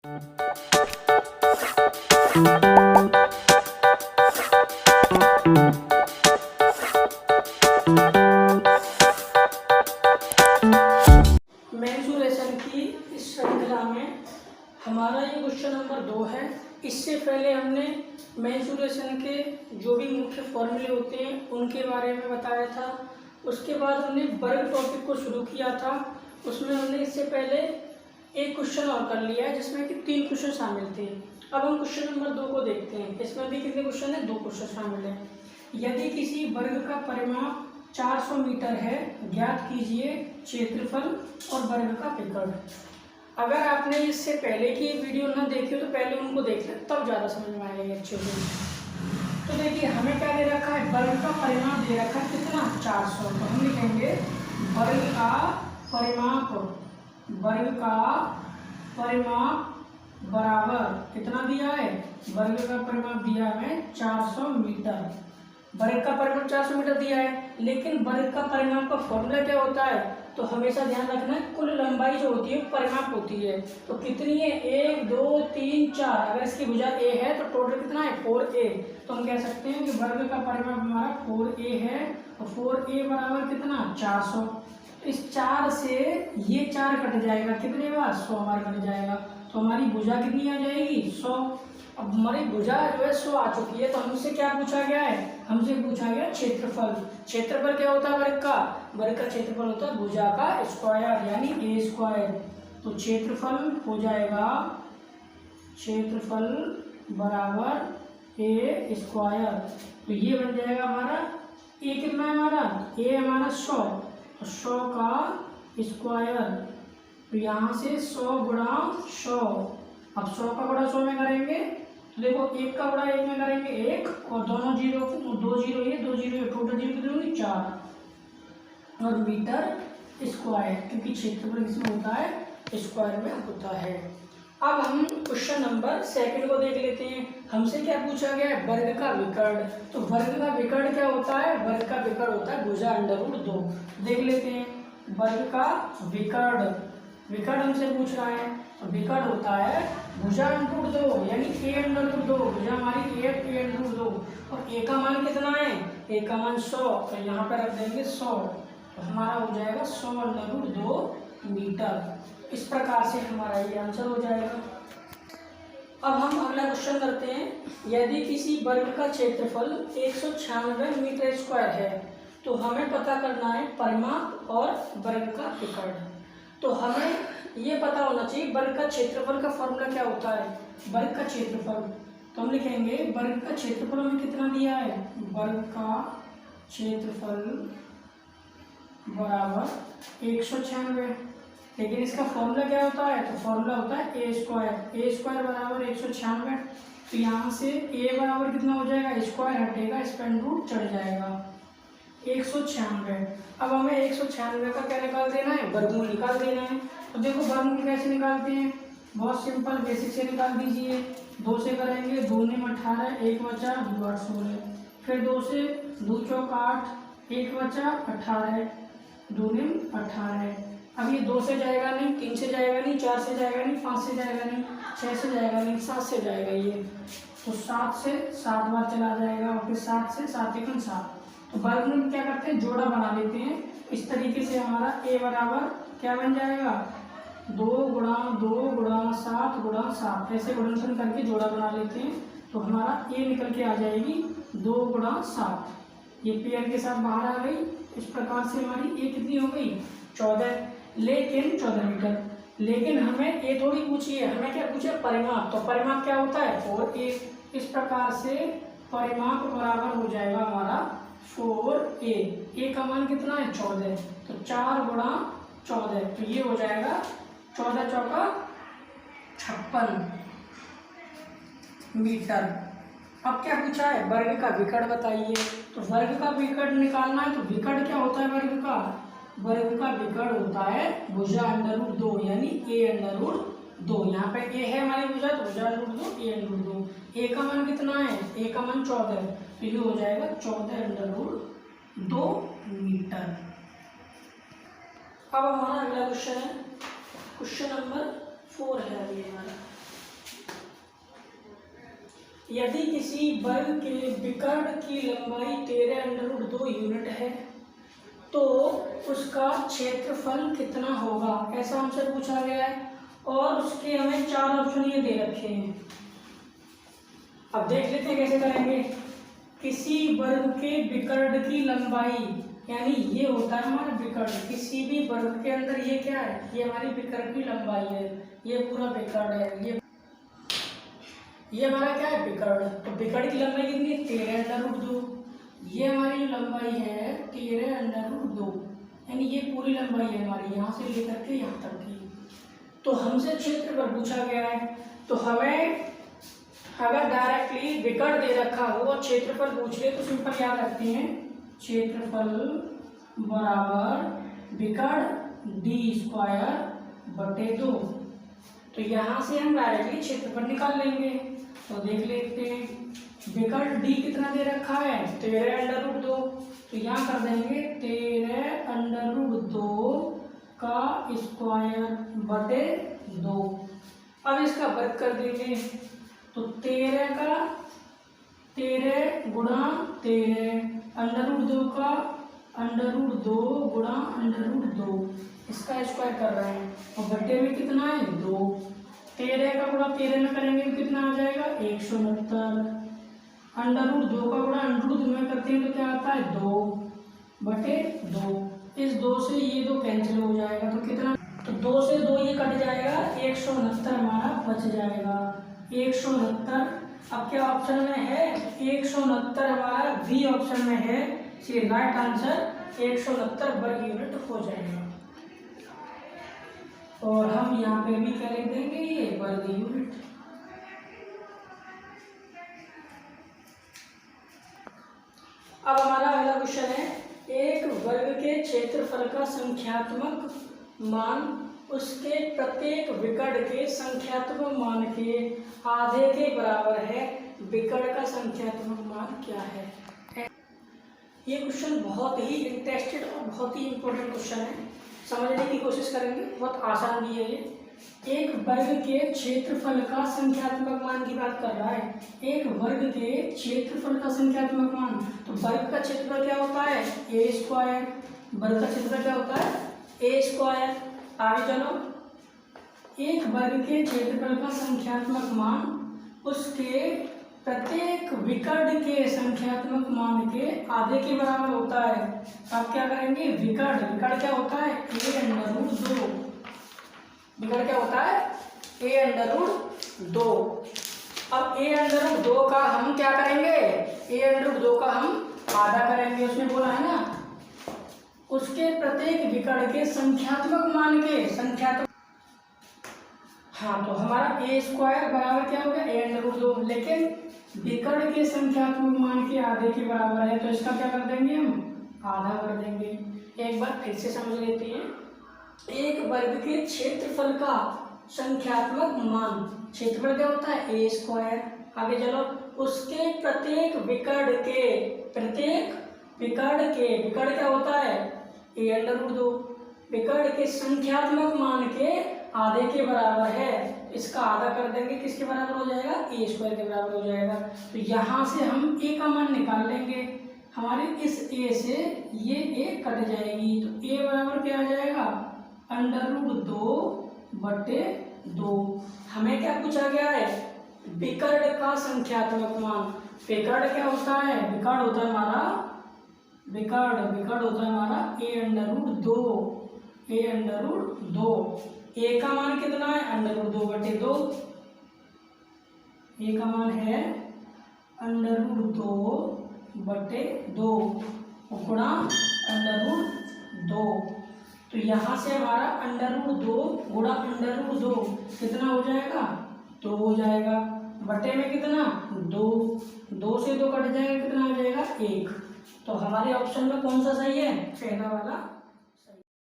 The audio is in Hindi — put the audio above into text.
मेंसुरेशन की इस श्रृंखला में हमारा ये क्वेश्चन नंबर 2 है। इससे पहले हमने मेंसुरेशन के जो भी मुख्य फॉर्मूले होते हैं उनके बारे में बताया था। उसके बाद हमने वर्ग टॉपिक को शुरू किया था। उसमें हमने इससे पहले एक क्वेश्चन और कर लिया है जिसमें कि 3 क्वेश्चन शामिल थे। अब हम क्वेश्चन नंबर 2 को देखते हैं। इसमें भी कितने क्वेश्चन है? 2 क्वेश्चन शामिल है। यदि किसी वर्ग का परिमाप 400 मीटर है, ज्ञात कीजिए क्षेत्रफल और वर्ग का विकर्ण। अगर आपने इससे पहले की वीडियो ना देखी हो तो पहले उनको देख लें, तब ज़्यादा समझ में आएगा अच्छे से। तो देखिए हमें क्या दे रखा है? वर्ग का परिमाप दे रखा है कितना? 400। तो हम लिखेंगे वर्ग का परिमाप, वर्ग का परिमाप बराबर कितना दिया है? वर्ग का परिमाप दिया है 400 मीटर। वर्ग का परिमाप 400 मीटर दिया है, लेकिन वर्ग का परिमाप का फॉर्मूला क्या होता है? तो हमेशा ध्यान रखना है कुल लंबाई जो होती है परिमाप होती है। तो कितनी है? 1 2 3 4। अगर इसकी भुजा a है तो टोटल कितना है? 4a। तो हम कह सकते हैं कि वर्ग का परिमाप हमारा 4a है और 4a बराबर कितना? 400। इस 4 से ये 4 कट जाएगा, कितने बार? 100 बार कट जाएगा। तो हमारी भुजा कितनी आ जाएगी? 100। अब हमारी भुजा जो है 100 आ चुकी है। तो हमसे क्या पूछा गया है? हमसे पूछा गया क्षेत्रफल। क्षेत्रफल क्या होता है वर्ग का? वर्ग का क्षेत्रफल होता है भुजा का स्क्वायर यानी ए स्क्वायर। तो क्षेत्रफल हो जाएगा, क्षेत्रफल बराबर ए स्क्वायर। तो ये बन जाएगा हमारा ए कितना है? हमारा ए हमारा 100, तो 100 का स्क्वायर। तो यहाँ से 100 गुणा 100। अब 100 का गुणा 100 में करेंगे तो देखो 1 का गुणा 1 में करेंगे 1 और दोनों जीरो, 2 जीरो ये 2 जीरो ये, टोटल जीरो कितने होंगे? 4 और मीटर स्क्वायर, क्योंकि क्षेत्रफल किसमें होता है? स्क्वायर में होता है। अब हम क्वेश्चन नंबर 2 को देख लेते हैं। हमसे क्या पूछा गया है? वर्ग का विकर्ण। तो वर्ग का विकर्ण क्या होता है? वर्ग का विकर्ण होता है भुजा √2। देख लेते हैं वर्ग का विकर्ण। विकर्ण हमसे पूछ रहा है तो विकर्ण होता है भुजा √2 यानी a√2। भुजा हमारी a√2 और a का मान कितना है? a का मान 100। तो यहाँ पे रख देंगे 100। तो हमारा हो जाएगा 100√2 मीटर। इस प्रकार से हमारा ये आंसर हो जाएगा। अब हम अगला क्वेश्चन करते हैं। यदि किसी वर्ग का क्षेत्रफल 196 मीटर स्क्वायर है तो हमें पता करना है परिमाप और वर्ग का विकर्ण। तो हमें ये पता होना चाहिए वर्ग का क्षेत्रफल का फॉर्मूला क्या होता है? वर्ग का क्षेत्रफल तो हम लिखेंगे वर्ग का क्षेत्रफल हमें कितना दिया है? वर्ग का क्षेत्रफल बराबर 196। लेकिन इसका फॉर्मूला क्या होता है? तो फॉर्मूला होता है ए स्क्वायर। ए स्क्वायर बराबर 196। तो यहाँ से ए बराबर कितना हो जाएगा? स्क्वायर हटेगा, स्क्वायर रूट चढ़ जाएगा 196। अब हमें 196 का क्या निकाल देना है? वर्गमूल निकाल देना है। तो देखो वर्गमूल कैसे निकालते हैं? बहुत सिंपल, बेसिक से निकाल दीजिए। 2 से करेंगे, 2 × 18, 1 बचा 2 8 16। फिर 2 से 2 चौक 8, 1 बचा 18, 2 × 18। अब ये 2 से जाएगा नहीं, 3 से जाएगा नहीं, 4 से जाएगा नहीं, 5 से जाएगा नहीं, 6 से जाएगा नहीं, 7 से जाएगा ये। तो 7 से 7 बार चला जाएगा और फिर 7 से 7 × 7। तो वर्गमूल में क्या करते हैं? जोड़ा बना लेते हैं। इस तरीके से हमारा a बराबर क्या बन जाएगा? 2 गुणा 2 गुणा 7 गुणा 7। ऐसे गुणनफल करके जोड़ा बना लेते हैं तो हमारा a निकल के आ जाएगी 2 गुणा 7। ये पेयर के साथ बाहर आ गई। इस प्रकार से हमारी a कितनी हो गई? 14। लेकिन 14 मीटर। लेकिन हमें a थोड़ी पूछी है, हमें क्या पूछा? परिमाप। तो परिमाप क्या होता है? 4a। इस प्रकार से परिमाप बराबर हो जाएगा हमारा 4a। a का मान कितना है? 14। तो 4 गुणा 14। तो ये हो जाएगा 14 चौका 56 मीटर। अब क्या पूछा है? वर्ग का विकर्ण बताइए। तो वर्ग का विकर्ण निकालना है। तो विकर्ण क्या होता है वर्ग का? वर्ग का विकर्ण होता है भुजा √2 यानी a√2। यहाँ पे a है हमारी भुजा, तो भुजा √2 a√2। a का मान कितना है? a का मान 14। तो ये हो जाएगा 14√2 मीटर। अब हमारा अगला क्वेश्चन है, क्वेश्चन नंबर 4 है अभी हमारा। यदि किसी वर्ग के विकर्ण की लंबाई 13√2 यूनिट है तो उसका क्षेत्रफल कितना होगा, ऐसा हमसे पूछा गया है। और उसके हमें 4 ऑप्शन ये दे रखे हैं। अब देख लेते हैं कैसे करेंगे। किसी वर्ग के विकर्ण की लंबाई, यानी ये होता है हमारा विकर्ण। किसी भी वर्ग के अंदर ये क्या है, ये हमारी विकर्ण की लंबाई है, ये पूरा विकर्ण है, ये हमारा क्या है विकर्ण। तो विकर्ण की लंबाई कितनी है 13√2। ये हमारी जो लंबाई है 13√2, यानी ये पूरी लंबाई है हमारी, यहाँ से लेकर के यहाँ तक की। तो हमसे क्षेत्रफल पूछा गया है, तो हमें अगर डायरेक्टली विकर्ण दे रखा हो और क्षेत्रफल पूछ ले तो सिंपल याद रखते हैं, क्षेत्रफल बराबर विकर्ण d²/2। तो यहाँ से हम डायरेक्टली क्षेत्रफल निकाल लेंगे। तो देख लेते हैं, विकर्ण d कितना दे रखा है 13√2, तो यहाँ कर देंगे 13√2² अब इसका वर्ग कर देंगे, तो 13 का 13 गुणा 13, √2 का √2 गुणा √2, इसका स्क्वायर कर रहे हैं। और बट्टे में कितना है 2, 13 का गुणा 13 में करेंगे तो कितना आ जाएगा 169, √2 का गुणा √2 में करते हैं तो क्या आता है 2/2। इस 2 से ये 2 कैंसिल हो जाएगा, तो कितना, तो 2 से 2 ये कट जाएगा, 169 हमारा बच जाएगा। 169 अब क्या ऑप्शन में है 169 हमारा बी ऑप्शन में है, इसलिए राइट आंसर 169 वर्ग यूनिट हो जाएगा। और हम यहाँ पे भी क्या लिख देंगे, ये वर्ग यूनिट। अब हमारा अगला क्वेश्चन है, एक वर्ग के क्षेत्रफल का संख्यात्मक मान उसके प्रत्येक विकर्ण के संख्यात्मक मान के आधे के बराबर है, विकर्ण का संख्यात्मक मान क्या है। ये क्वेश्चन बहुत ही इंटरेस्टेड और बहुत ही इंपॉर्टेंट क्वेश्चन है, समझने की कोशिश करेंगे, बहुत आसान भी है ये। एक वर्ग के क्षेत्रफल का संख्यात्मक मान की बात कर रहा है। एक वर्ग के क्षेत्रफल का संख्यात्मक मान, तो वर्ग का क्षेत्रफल क्या होता है a², वर्ग का क्षेत्रफल क्या होता है a²। आगे चलो, एक वर्ग के क्षेत्रफल का संख्यात्मक मान उसके प्रत्येक विकर्ण के संख्यात्मक मान के आधे के बराबर होता है। आप क्या करेंगे, विकर्ण क्या होता है a√2, विकर्ण क्या होता है a√2। अब a√2 का हम क्या करेंगे, a√2 का हम आधा करेंगे, उसने बोला है ना उसके प्रत्येक विकर्ण के संख्यात्मक मान के हाँ, तो हमारा a² बराबर क्या हो गया a√2, लेकिन विकर्ण के संख्यात्मक मान के आधे के बराबर है, तो इसका क्या कर देंगे हम आधा कर देंगे। एक बार फिर से समझ लेते हैं, एक वर्ग के क्षेत्रफल का संख्यात्मक मान, क्षेत्रफल क्या होता है a²। आगे चलो, उसके प्रत्येक विकर्ण क्या होता है a√2, विकर्ण के संख्यात्मक मान के आधे के बराबर है, इसका आधा कर देंगे, किसके बराबर हो जाएगा a² के बराबर हो जाएगा। तो यहाँ से हम a का मान निकाल लेंगे, हमारे इस a से ये a कट जाएगी, तो a बराबर क्या आ जाएगा √2/2। हमें क्या पूछा गया है, विकर्ण का संख्यात्मक मान। विकर्ण क्या होता है, विकर्ण होता है हमारा a√2। a का मान कितना है √2/2, a का मान है √2/2 गुणा √2। तो यहाँ से हमारा √2 गुणा √2 कितना हो जाएगा 2 हो जाएगा, बटे में कितना 2 से 2 कट जाएगा, कितना आ जाएगा 1। तो हमारे ऑप्शन में कौन सा सही है, पहला वाला